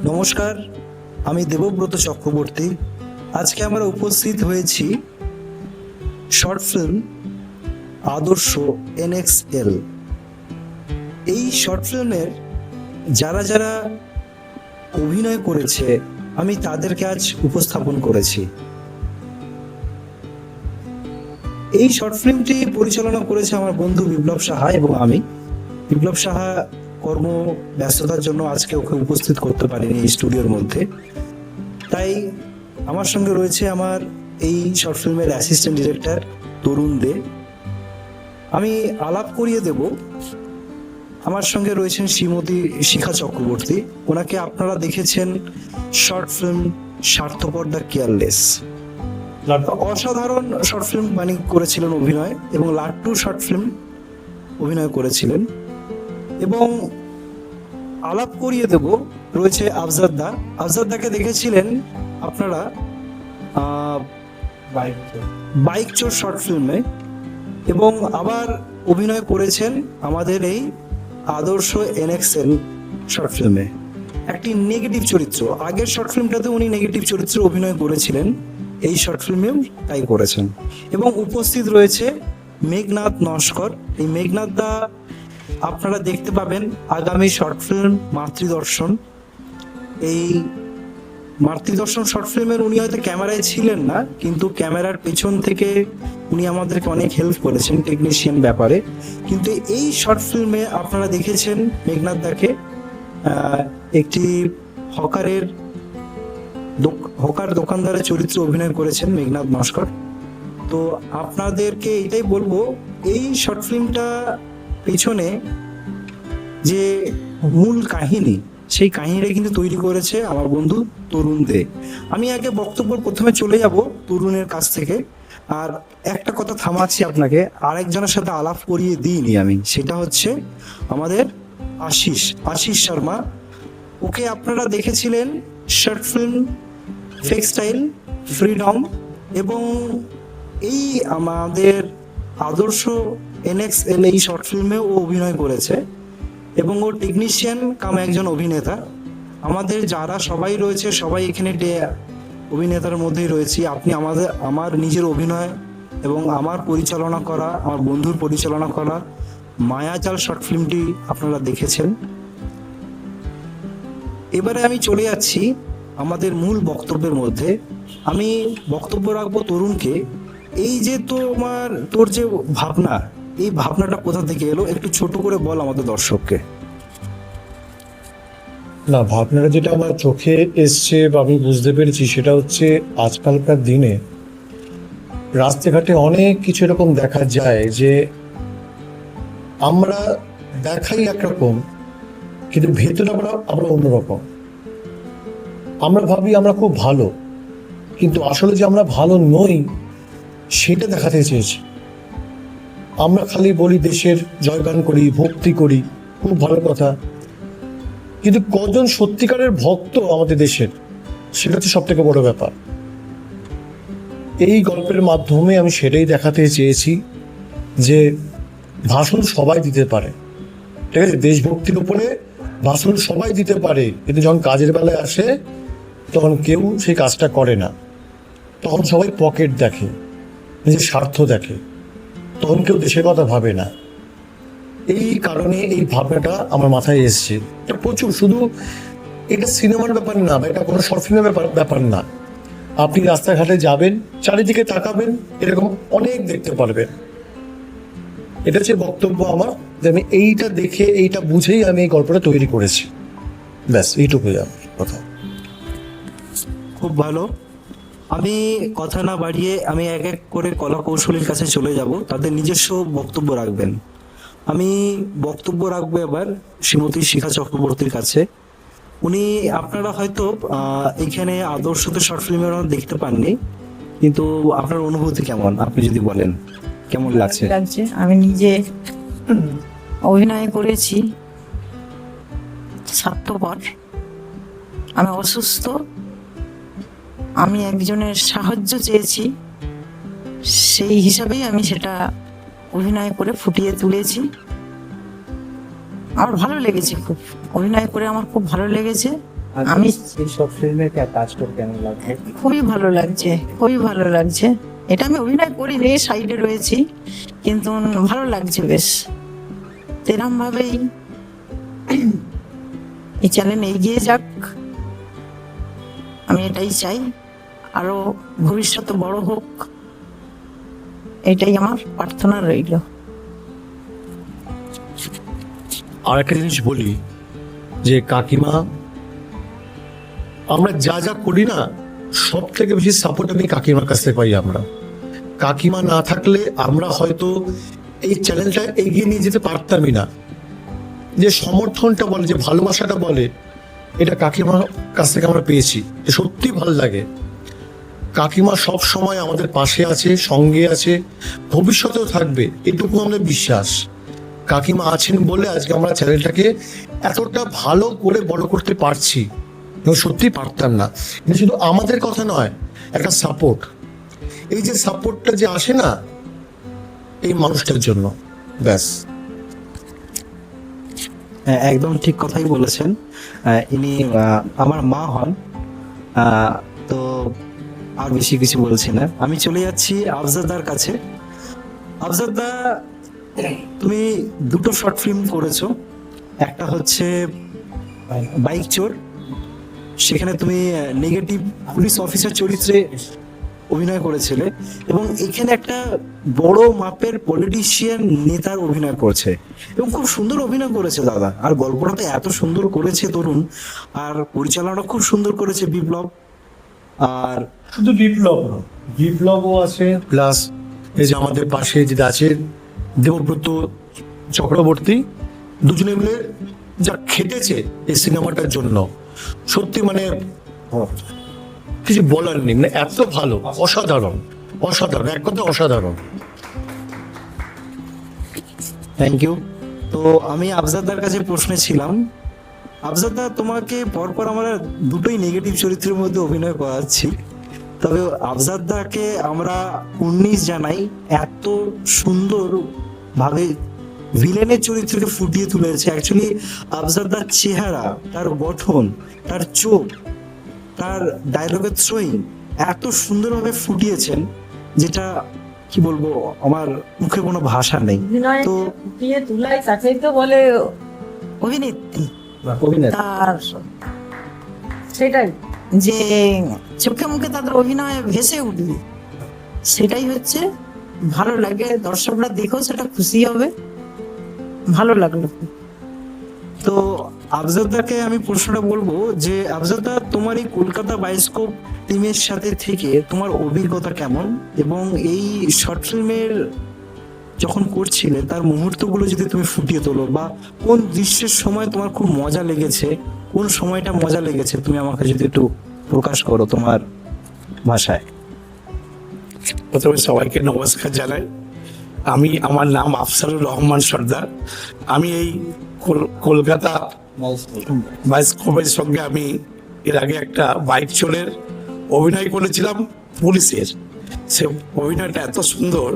নমস্কার, আমি দেবব্রত চক্রবর্তী। আজকে আমরা উপস্থিত হয়েছি শর্ট ফিল্ম আদর্শ NXL। এই শর্ট ফিল্মের যারা যারা অভিনয় করেছে আমি তাদেরকে আজ উপস্থাপন করেছি। এই শর্ট ফিল্মটি পরিচালনা করেছে আমার বন্ধু বিপ্লব সাহা এবং আমি। বিপ্লব সাহা কর্ম ব্যস্ততার জন্য আজকে ওকে উপস্থিত করতে পারিনি এই স্টুডিওর মধ্যে, তাই আমার সঙ্গে রয়েছে আমার এই শর্ট ফিল্মের অ্যাসিস্ট্যান্ট ডিরেক্টর তরুণ দে। আমি আলাপ করিয়ে দেব। আমার সঙ্গে রয়েছেন শ্রীমতী শিখা চক্রবর্তী। ওনাকে আপনারা দেখেছেন শর্ট ফিল্ম স্বার্থপর দ্য কেয়ারলেস। অসাধারণ শর্ট ফিল্ম করেছিলেন অভিনয়, এবং লাট্টু শর্ট ফিল্ম অভিনয় করেছিলেন। এবং আলাপ করিয়ে দেব রয়েছে আফজাদদা। আফজাদদাকে দেখেছিলেন আপনারা বাইক চোর শর্ট ফিল্মে, এবং আবার অভিনয় করেছেন আমাদের এই আদর্শ NXL শর্ট ফিল্মে একটি নেগেটিভ চরিত্র। আগের শর্ট ফিল্মটাতে উনি নেগেটিভ চরিত্রে অভিনয় করেছিলেন, এই শর্ট ফিল্মেও তাই করেছেন। এবং উপস্থিত রয়েছে মেঘনাদ নস্কর। এই মেঘনাদ দা আপনারা দেখতে পাবেন আগামী শর্ট ফিল্ম মাতৃদর্শন। এই মাতৃদর্শন শর্ট ফিল্মের উনি হয়তো ক্যামেরায় ছিলেন না, কিন্তু ক্যামেরার পেছন থেকে উনি আমাদেরকে অনেক হেল্প করেছেন টেকনিশিয়ান ব্যাপারে। কিন্তু এই শর্ট ফিল্মে আপনারা দেখেছেন মেঘনাদ দাকে একটি হকার দোকানদারের চরিত্রে অভিনয় করেছেন মেঘনাদ নস্কর। তো আপনাদেরকে এটাই বলবো, এই শর্ট ফিল্মটা পেছনে যে মূল কাহিনী, সেই কাহিনীটা কিন্তু তৈরি করেছে আমার বন্ধু তরুণ দে। আমি আগে বক্তব্য প্রথমে চলে যাব তরুণের কাছ থেকে। আর একটা কথা থামাচ্ছি আপনাকে, আরেকজনের সাথে আলাপ করিয়ে দিইনি আমি, সেটা হচ্ছে আমাদের আশিস শর্মা। ওকে আপনারা দেখেছিলেন short film fake style freedom, এবং এই আমাদের আদর্শ NXL এই শর্ট ফিল্মেও ও অভিনয় করেছে, এবং ও টেকনিশিয়ান কাম একজন অভিনেতা। আমাদের যারা সবাই রয়েছে সবাই এখানে অভিনেতার মধ্যেই রয়েছি। আপনি আমার নিজের অভিনয় এবং আমার পরিচালনা করা, আমার বন্ধুর পরিচালনা করা মায়াজাল শর্ট ফিল্মটি আপনারা দেখেছেন। এবারে আমি চলে যাচ্ছি আমাদের মূল বক্তব্যের মধ্যে। আমি বক্তব্য রাখবো তরুণকে। এই যে তোর যে ভাবনা, এই ভাবনাটা কোথা থেকে এলো একটু ছোট করে বল আমাদের দর্শককে। না, ভাবনাটা যেটা আমার চোখে এসছে বা আমি বুঝতে পেরেছি সেটা হচ্ছে আজকালকার দিনে রাস্তাঘাটে অনেক কিছু এরকম দেখা যায় যে আমরা দেখাই একরকম, কিন্তু ভেতরে আমরা অন্যরকম। আমরা ভাবি আমরা খুব ভালো, কিন্তু আসলে যে আমরা ভালো নই সেটা দেখাতে চেয়েছি। আমরা খালি বলি দেশের জয়গান করি, ভক্তি করি, খুব ভালো কথা, কিন্তু কজন সত্যিকারের ভক্ত আমাদের দেশের, সেটা হচ্ছে সব থেকে বড় ব্যাপার। এই গল্পের মাধ্যমে আমি সেটাই দেখাতে চেয়েছি যে ভাষণ সবাই দিতে পারে, ঠিক আছে, দেশভক্তির উপরে ভাষণ সবাই দিতে পারে, কিন্তু যখন কাজের বেলায় আসে তখন কেউ সেই কাজটা করে না। তখন সবাই পকেট দেখে, নিজের স্বার্থ দেখে, তখন কেউ দেশের কথা ভাবে না। এই কারণে এই ভাবনাটা আমার মাথায় এসছে। এটা প্রচুর, শুধু এটা সিনেমার ব্যাপার না বা এটা কোনো শর্ট ফিল্মের ব্যাপার না। আপনি রাস্তাঘাটে যাবেন, চারিদিকে তাকাবেন, এরকম অনেক দেখতে পারবেন। এটা হচ্ছে বক্তব্য আমার, যে আমি এইটা দেখে এইটা বুঝেই আমি এই গল্পটা তৈরি করেছি। ব্যাস এইটুকুই আমার কথা। খুব ভালো। আমি কথা না বাড়িয়ে আমি এক এক করে কলা কৌশলীর কাছে চলে যাব, তাদের নিজস্ব বক্তব্য রাখবেন। আমি বক্তব্য রাখবো এবার শ্রীমতী শিখা চক্রবর্তীর কাছে। উনি আপনারা হয়তো এখানে আদর্শতে শর্ট ফিল্মের দেখতে পাননি, কিন্তু আপনার অনুভূতি কেমন আপনি যদি বলেন, কেমন লাগছে? আমি নিজে অভিনয় করেছি স্বার্থপর। আমি অসুস্থ, আমি একজনের সাহায্য চেয়েছি, সেই হিসাবেই আমি সেটা অভিনয় করে ফুটিয়ে তুলেছি। আমার ভালো লেগেছে, খুব অভিনয় করে আমার খুব ভালো লেগেছে। আমি এই শর্ট ফিল্মে কাজ করে কেমন লাগছে? খুবই ভালো লাগছে, খুবই ভালো লাগছে। এটা আমি অভিনয় করিনি, সাইডে রয়েছি, কিন্তু ভালো লাগছে বেশ। এরম ভাবেই এই চ্যানেল এগিয়ে যাক, আমি এটাই চাই। আরো ভবিষ্যতে বড় হোক, এটাই আমার প্রার্থনা রইল। আর একটা জিনিস বলি যে কাকিমা, আমরা যা যা করি না সব থেকে বেশি সাপোর্ট আমি কাকিমার কাছ থেকে পাই। আমরা কাকিমা না থাকলে আমরা হয়তো এই চ্যানেলটা এগিয়ে নিয়ে যেতে পারতামই না। যে সমর্থনটা বলে, যে ভালোবাসাটা বলে, এটা কাকিমার কাছ থেকে আমরা পেয়েছি। সত্যি ভালো লাগে। কাকিমা সব সময় আমাদের পাশে আছে, সঙ্গে আছে, ভবিষ্যতেও থাকবে, এটুকু আমাদের বিশ্বাস। কাকিমা আছেন বলে আজকে আমরা চ্যানেলটাকে এতটা ভালো করে বড় করতে পারছি। সত্যি পারতাম না। এটা শুধু আমাদের কথা নয়, একটা সাপোর্ট। এই যে সাপোর্টটা যে আসে না এই মানুষটার জন্য, ব্যাস। হ্যাঁ, একদম ঠিক কথাই বলেছেন। ইনি আমার মা হন। তো আর বেশি কিছু বলছি না, আমি চলে যাচ্ছি আফজাদার কাছে। আফজাদা, তুমি দুটো শর্ট ফিল্ম করেছো। একটা হচ্ছে বাইক চোর, সেখানে তুমি নেগেটিভ পুলিশ অফিসার চরিত্রে অভিনয় করেছিলে, এবং এখানে একটা বড় মাপের পলিটিশিয়ান নেতার অভিনয় করছে, এবং খুব সুন্দর অভিনয় করেছে দাদা। আর গল্পটা তো এত সুন্দর করেছে তরুণ, আর পরিচালনা খুব সুন্দর করেছে বিপ্লব। আর শুধু বিপ্লব নয়, বিপ্লবও আছে, প্লাস এই যে আমাদের পাশে যেটা আছে দেবব্রত চক্রবর্তী, দুজনে মিলে যা খেটেছে এই সিনেমাটার জন্য, সত্যি মানে কিছু বলার নেই। মানে এত ভালো, অসাধারণ, অসাধারণ, এক কথা অসাধারণ। Thank you. তো আমি আফজাদার কাছে প্রশ্নে ছিলাম। আফজাদা, তোমাকে পরপর আমরা দুটোই নেগেটিভ চরিত্রের মধ্যে অভিনয় করাচ্ছি, তবে আফজাদাকে আমরা 19 জানাই, এত সুন্দর ভাবে ভিলেনের চরিত্রকে ফুটিয়ে তুলেছে। অ্যাকচুয়ালি আফজাদার চেহারা, তার গঠন, তার চোখ, তার ডায়লগের থ্রোয়িং এত সুন্দরভাবে ফুটিয়েছেন, যেটা কি বলবো, আমার মুখে কোনো ভাষা নেই। তো ফুটিয়ে তুলাই তাকেই তো বলে অভিনেত্রী। তার সেটাই যে চোখে মুখে তাদের অভিনয় ভেসে উঠবে, সেটাই হচ্ছে ভালো লাগে। দর্শকরা দেখো, সেটা খুশি হবে, ভালো লাগলো। তো আফজাদাকে আমি প্রশ্নটা বলবো যে আফজাদা, তোমার এই কলকাতা বায়োস্কোপ টিমের সাথে থেকে তোমার অভিজ্ঞতা কেমন, এবং এই শর্ট ফিল্মের যখন করছিলে তার মুহূর্তগুলো যদি তুমি ফুটিয়ে তোলো, বা কোন দৃশ্যের সময় তোমার খুব মজা লেগেছে, কোন সময়টা মজা লেগেছে, তুমি আমাকে যদি একটু প্রকাশ করো তোমার ভাষায়। প্রথমে সবাইকে নমস্কার জানাই। আমার নাম আফসারুর রহমান সর্দার। আমি এই কলকাতা বায়োস্কোপের সঙ্গে আমি এর আগে একটা বাইক চোরের অভিনয় করেছিলাম পুলিশের। সে অভিনয়টা এত সুন্দর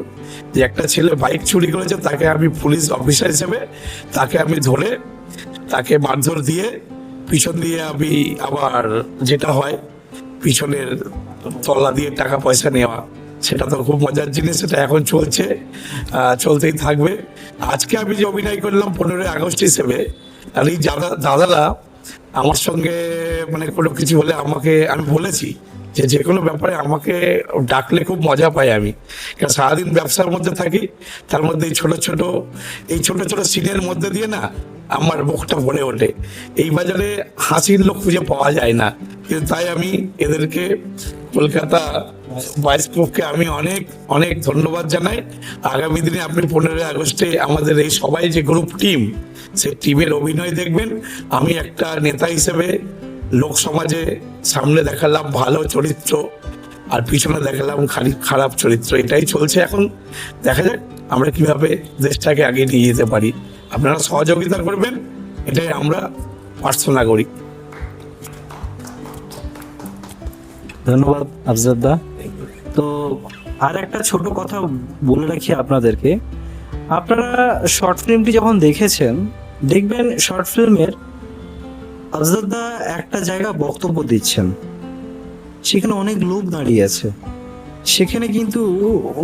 যে একটা ছেলে বাইক চুরি করেছে, তাকে আমি পুলিশ অফিসার হিসেবে তাকে আমি ধরে তাকে মারধর দিয়ে পিছন দিয়ে আমি আবার যেটা হয় পিছনের তলা দিয়ে টাকা পয়সা নেওয়া, সেটা তো খুব মজার জিনিস। সেটা এখন চলছে, চলতেই থাকবে। আজকে আমি যে অভিনয় করলাম 15ই আগস্ট হিসেবে, আর এই দাদারা আমার সঙ্গে মানে কোনো কিছু হলে আমি বলেছি যে কোনো ব্যাপারে আমাকে ডাকলে খুব মজা পাই আমি, কারণ সারাদিন ব্যবসার মধ্যে থাকি, তার মধ্যে এই ছোট ছোট সিনের মধ্যে দিয়ে না আমার মুখটা ভরে ওঠে। এই বাজারে হাসির লোক খুঁজে পাওয়া যায় না, কিন্তু তাই আমি এদেরকে, কলকাতা বায়োস্কোপকে আমি অনেক অনেক ধন্যবাদ জানাই। আগামী দিনে আপনি 15ই আগস্টে আমাদের এই সবাই যে গ্রুপ টিম, সেই টিমের অভিনয় দেখবেন। আমি একটা নেতা হিসেবে লোক সমাজে সামনে দেখালাম ভালো চরিত্র, আর পিছনে দেখালাম খারাপ চরিত্র। এটাই চলছে এখন। দেখা যাক আমরা কিভাবে দেশটাকে আগে নিয়ে যেতে পারি। আপনারা সহযোগিতা করবেন, এটাই আমরা প্রার্থনা করি। ধন্যবাদ আফজাদা। তো আর একটা ছোট কথা বলে রাখি আপনাদেরকে, আপনারা শর্ট ফিল্মটি যখন দেখেছেন, দেখবেন শর্ট ফিল্মের আফজাদা একটা জায়গা বক্তব্য দিচ্ছেন, সেখানে অনেক লোক দাঁড়িয়ে আছে, সেখানে কিন্তু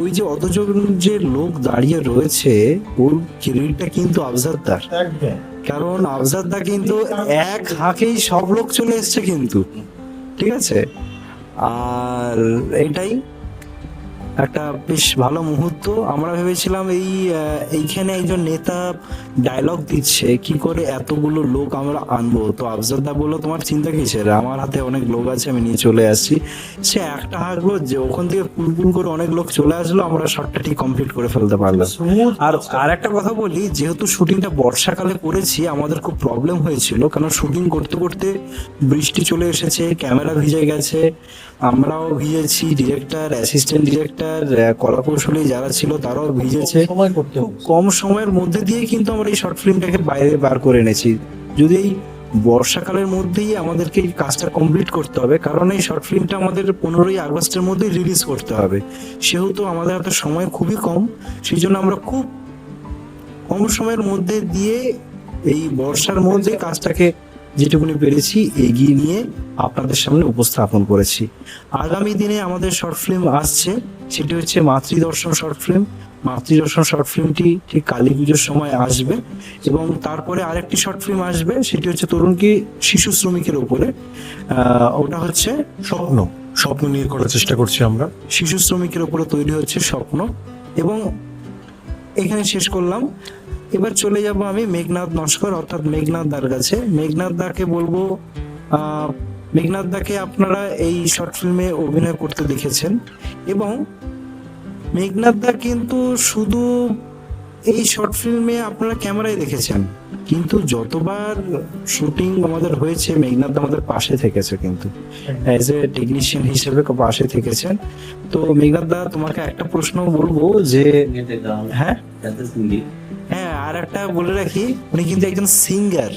ওই যে অতজন যে লোক দাঁড়িয়ে রয়েছে ওর ক্রেডিটটা কিন্তু আফজাদার, কারণ আফজাদা কিন্তু এক হাঁকেই সব লোক চলে এসছে কিন্তু, ঠিক আছে। আর এটাই একটা বেশ ভালো মুহূর্ত। আমরা ভেবেছিলাম এইখানে একজন নেতা ডায়লগ দিচ্ছে, কি করে এতগুলো লোক আমরা আনবো, তো আফজাদা বললো তোমার চিন্তা কিসের, আমার হাতে অনেক লোক আছে, আমি নিয়ে চলে আসছি। সে একটা হাঁকলো, যে ওখান থেকে পুলপুল করে অনেক লোক চলে আসলো, আমরা শর্টটা ঠিক কমপ্লিট করে ফেলতে পারলাম। আর একটা কথা বলি, যেহেতু শুটিংটা বর্ষাকালে করেছি আমাদের খুব প্রবলেম হয়েছিল, কারণ শুটিং করতে করতে বৃষ্টি চলে এসেছে, ক্যামেরা ভিজে গেছে, আমরাও ভিজেছি, ডিরেক্টর, অ্যাসিস্ট্যান্ট ডিরেক্টর, কলাকৌশলী যারা ছিল তারাও ভিজেছে। সময় করতে খুব কম সময়ের মধ্যে দিয়ে কিন্তু আমরা এই শর্ট ফিল্মটাকে বাইরে বার করে এনেছি। যদি এই বর্ষাকালের মধ্যেই আমাদেরকে এই কাজটা কমপ্লিট করতে হবে, কারণ এই শর্ট ফিল্মটা আমাদের 15ই আগস্টের মধ্যেই রিলিজ করতে হবে, সেহেতু আমাদের হাতে সময় খুবই কম। সেই জন্য আমরা খুব কম সময়ের মধ্যে দিয়ে এই বর্ষার মধ্যে কাজটাকে যেটুকুনি পেরেছি এগিয়ে নিয়ে আপনাদের সামনে উপস্থাপন করেছি। আগামী দিনে আমাদের শর্ট ফিল্ম আসছে, সেটি হচ্ছে মাতৃদর্শন শর্ট ফিল্ম। মাতৃদর্শন শর্ট ফিল্মটি ঠিক কালী পুজোর সময় আসবে, এবং তারপরে আরেকটি শর্ট ফিল্ম আসবে, সেটি হচ্ছে তরুণ কি শিশু শ্রমিকের উপরে। ওটা হচ্ছে স্বপ্ন স্বপ্ন নিয়ে করার চেষ্টা করছি আমরা। শিশু শ্রমিকের উপরে তৈরি হচ্ছে স্বপ্ন। এবং এখানে শেষ করলাম। এবার চলে যাব আমি মেঘনাদ নস্কর অর্থাৎ মেঘনাদ দার কাছে। মেঘনাদ দাকে বলবো, মেঘনাদ দাকে আপনারা এই শর্ট ফিল্মে অভিনয় করতে দেখেছেন, এবং মেঘনাদ দা কিন্তু শুধু এই শর্ট ফিল্মে আপনারা ক্যামেরায় দেখেছেন, কিন্তু যতবার শুটিং আমাদের হয়েছে মেঘনাদ দা আমাদের পাশে থেকেছে, কিন্তু অ্যাজ এ টেকনিশিয়ান হিসেবে পাশে থেকেছেন। তো মেঘনাদ দা তোমাকে একটা প্রশ্ন বলবো যে, হ্যাঁ হ্যাঁ আর একটা বলে রাখি, উনি কিন্তু একজন সিঙ্গার,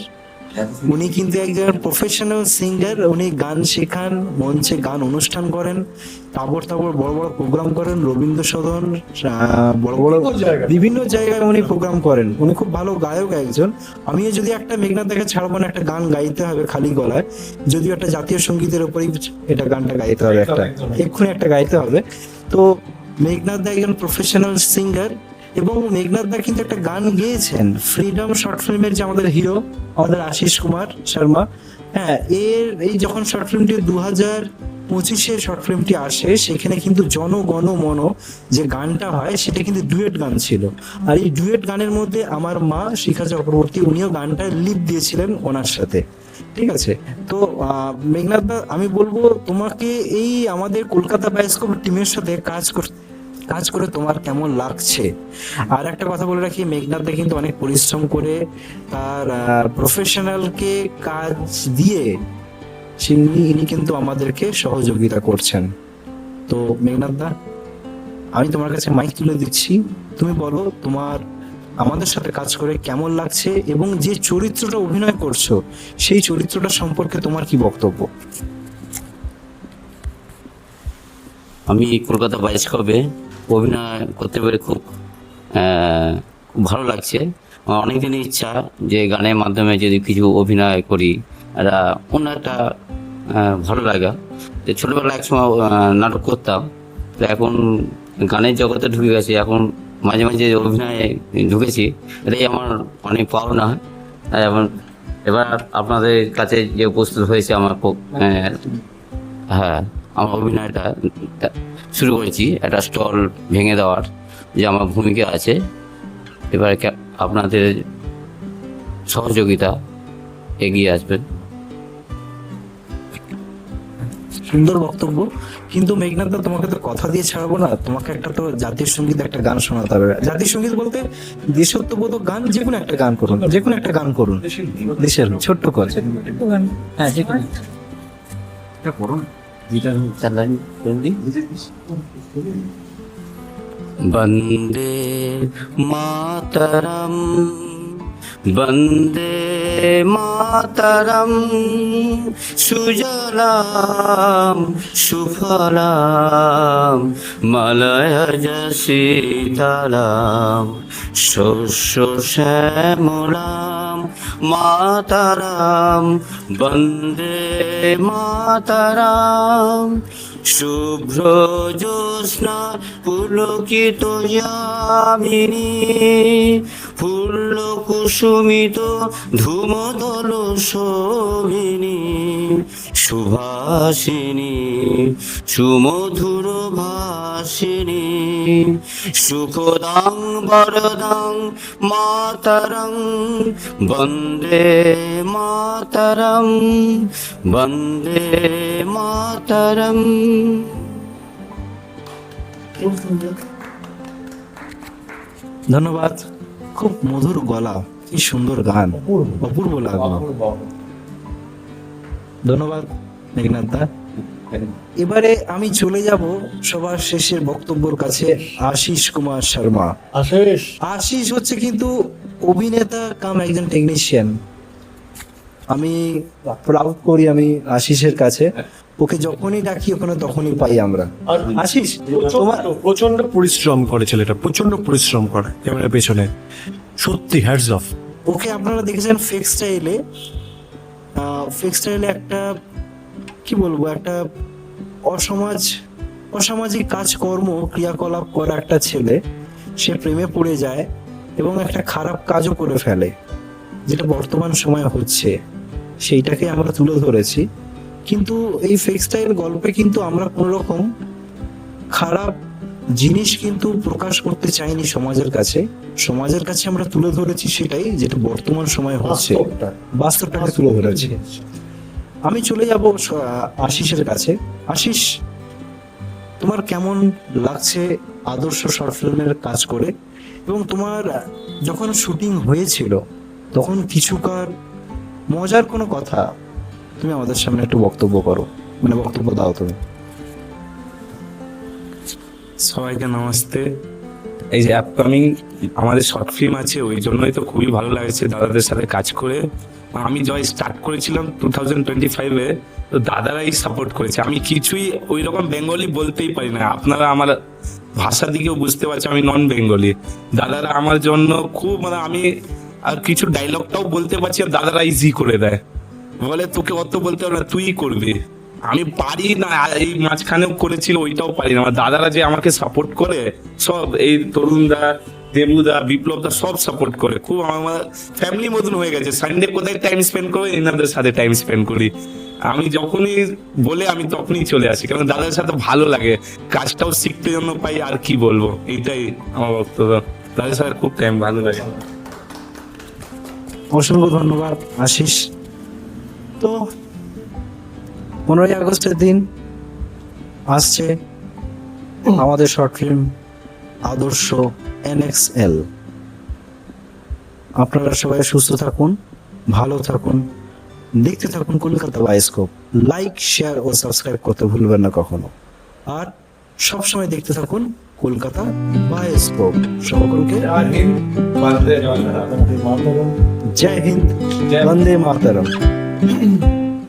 উনি কিন্তু একজন প্রফেশনাল সিঙ্গার। উনি গান শেখান, মঞ্চে গান অনুষ্ঠান করেন, তারপর বড় বড় প্রোগ্রাম করেন, রবীন্দ্র সদন, বড় বড় বিভিন্ন জায়গায় উনি প্রোগ্রাম করেন। উনি খুব ভালো গায়ক একজন। আমিও যদি একটা মেঘনাদ দাকে ছাড়বো না, একটা গান গাইতে হবে খালি গলায়, যদিও একটা জাতীয় সঙ্গীতের উপরেই এটা গানটা গাইতে হবে, একটা এক্ষুনি একটা গাইতে হবে। তো মেঘনাদ দা একজন প্রফেশনাল সিঙ্গার, এবং মেঘনাদ দা কিন্তু একটা গান গেয়েছেন ফ্রিডম শর্ট ফিল্মের, যে আমাদের হিরো আমাদের আশিস কুমার শর্মা। হ্যাঁ, এই যখন শর্ট ফিল্মটি 2025-এ শর্ট ফিল্মটি আসে, সেখানে কিন্তু জনগণ মন যে গানটা হয় সেটা কিন্তু ডুয়েট গান ছিল। আর এই ডুয়েট গানের মধ্যে আমার মা শিখা চক্রবর্তী, উনিও গানটা লিপ দিয়েছিলেন ওনার সাথে, ঠিক আছে। তো মেঘনাদ দা, আমি বলবো তোমাকে এই আমাদের কলকাতা বায়োস্কোপ টিমের সাথে কাজ করে তোমার কেমন লাগছে? আর একটা কথা বলে রাখি, মেঘনাদ দা কিন্তু অনেক পরিশ্রম করে তার প্রফেশনালকে কাজ দিয়ে ইনি কিন্তু আমাদেরকে সহযোগিতা করছেন। তো মেঘনাদ দা, আমি তোমার কাছে মাইক তুলে দিচ্ছি, তুমি বলো তোমার আমাদের সাথে কাজ করে কেমন লাগছে, এবং যে চরিত্রটা অভিনয় করছো সেই চরিত্রটা সম্পর্কে তোমার কি বক্তব্য? আমি কলকাতা বায়োস্কোপে অভিনয় করতে পেরে খুব খুব ভালো লাগছে। আমার অনেকদিনই ইচ্ছা যে গানের মাধ্যমে যদি কিছু অভিনয় করি, এটা অন্য একটা ভালো লাগা। যে ছোটোবেলায় একসময় নাটক করতাম, তো এখন গানের জগতে ঢুকে গেছি, এখন মাঝে মাঝে অভিনয়ে ঢুকেছি, এটাই আমার অনেক পাওনা। এবং এবার আপনাদের কাছে যে উপস্থিত হয়েছে আমার হ্যাঁ, আমার অভিনয়টা শুরু করেছি, একটা স্টল ভেঙে দেওয়ার যে আমার ভূমিকা আছে। এবার আপনাদের সহযোগিতা এগিয়ে আসবেন। সুন্দর বক্তব্য। কিন্তু মেঘনাদ দা, তোমাকে তো কথা দিয়ে ছাড়বো না, তোমাকে একটা তো জাতীয় সঙ্গীত একটা গান শোনাতে হবে। জাতীয় সঙ্গীত বলতে দেশাত্মবোধক গান, যে কোনো একটা গান করুন, যে কোনো একটা গান করুন, দেশের ছোট্ট করে। হ্যাঁ, যে কোনো একটা করুন। বন্দে মাতরম, বন্দে মাতরম, সুজলাম সুফলাম মলয়জ শীতলাম, শস্য শ্যামলাম মাতারাম বন্দে মাতারাম শুভ্র জ্যোৎস্না পুলকিত যামিনী ফুল্ল কুসুমিত ধূমদল শোভিনী সুভাষিনী সুমধুর ভাষিনী সুখদাং বরদাং মাতরং বন্দে মাতরম বন্দে মাতরম। ধন্যবাদ, খুব মধুর গলা, কি সুন্দর গান, অপূর্ব লাগলো। ধন্যবাদ মেঘনাথ দা। এবারে আমি চলে যাব সবার শেষের বক্তব্যের কাছে, আশিস কুমার শর্মা। আশিস হচ্ছে কিন্তু অভিনেতা কাম একজন টেকনিশিয়ান। আমি প্রাউড করি আমি আশিসের কাছে, ওকে যখনই ডাকি ওখানে তখনই পাই আমরা। আশিস, তোমার প্রচন্ড পরিশ্রম করে ছেলেটা, প্রচন্ড পরিশ্রম করে ক্যামেরার পেছনে, সত্যি হ্যাটস অফ। ওকে আপনারা দেখেছেন ফেক স্টাইলে, ফেক স্টাইলে একটা কি বলবো, একটা অসামাজিক কাজকর্ম ক্রিয়াকলাপ করা একটা ছেলে, সে প্রেমে পড়ে যায় এবং একটা খারাপ কাজও করে ফেলে, যেটা বর্তমান সময়ে হচ্ছে, সেইটাকে আমরা তুলে ধরেছি। কিন্তু এই ফেক স্টাইল গল্পে কিন্তু আমরা কোনো রকম খারাপ জিনিস কিন্তু প্রকাশ করতে চাইনি সমাজের কাছে। সমাজের কাছে আমরা তুলে ধরেছি সেটাই যেটা বর্তমান সময়ে হচ্ছে, বাস্তবটাকে তুলে ধরেছি। আমি চলে যাব আশিসের কাছে। আশিস, তোমার কেমন লাগছে আদর্শ শর্ট ফিল্মের কাজ করে, এবং তোমার যখন শুটিং হয়েছিল তখন কিছুকার মজার কোনো কথা তুমি আমাদের সামনে একটু বক্তব্য করো, মানে বক্তব্য দাও তুমি। সবাইকে নমস্তে। এই যে আপকামিং আমাদের শর্ট ফিল্ম আছে, ওই জন্যই তো খুবই ভালো লাগছে দাদাদের সাথে কাজ করে। আমি জয় স্টার্ট করেছিলাম 2025-এ, তো দাদারাই সাপোর্ট করেছে। আমি কিছুই ওই রকম বেঙ্গলি বলতেই পারি না, আপনারা আমার ভাষা দিকেও বুঝতে পারছি আমি নন বেঙ্গলি। দাদারা আমার জন্য খুব, মানে আমি আর কিছু ডায়লগটাও বলতে পারছি, আর দাদারা ইজি করে দেয়, বলে তোকে অত বলতে হবে না, তুই করবি। আমি পারি না, এই মাঝখানেও করেছিল, ওইটাও পারি না। আমার দাদারা যে আমাকে সাপোর্ট করে, সব এই তরুণদা, দেবুদা, বিপ্লবদা সব সাপোর্ট করে, খুব আমার ফ্যামিলি মতন হয়ে গেছে। সানডে কোথায় টাইম স্পেন্ড করবো, এনাদের সাথে টাইম স্পেন্ড করি। আমি যখনই বলে আমি তখনই চলে আসি, কারণ দাদার সাথে ভালো লাগে, কাজটাও শিখতে জন্য পাই। আর কি বলবো, এইটাই আমার বক্তব্য। দাদার সাথে খুব টাইম ভালো লাগে। অসংখ্য ধন্যবাদ আশিস। তো 15ই আগস্টের দিন আসছে আমাদের শর্ট ফিল্ম আদর্শ NXL। আপনারা সবাই সুস্থ থাকুন, ভালো থাকুন, দেখতে থাকুন কলকাতা বায়োস্কোপ। লাইক, শেয়ার ও সাবস্ক্রাইব করতে ভুলবেন না কখনো। আর সবসময় দেখতে থাকুন কলকাতা বায়োস্কোপ। সকলকে জয় হিন্দ, বন্দে মাতরম।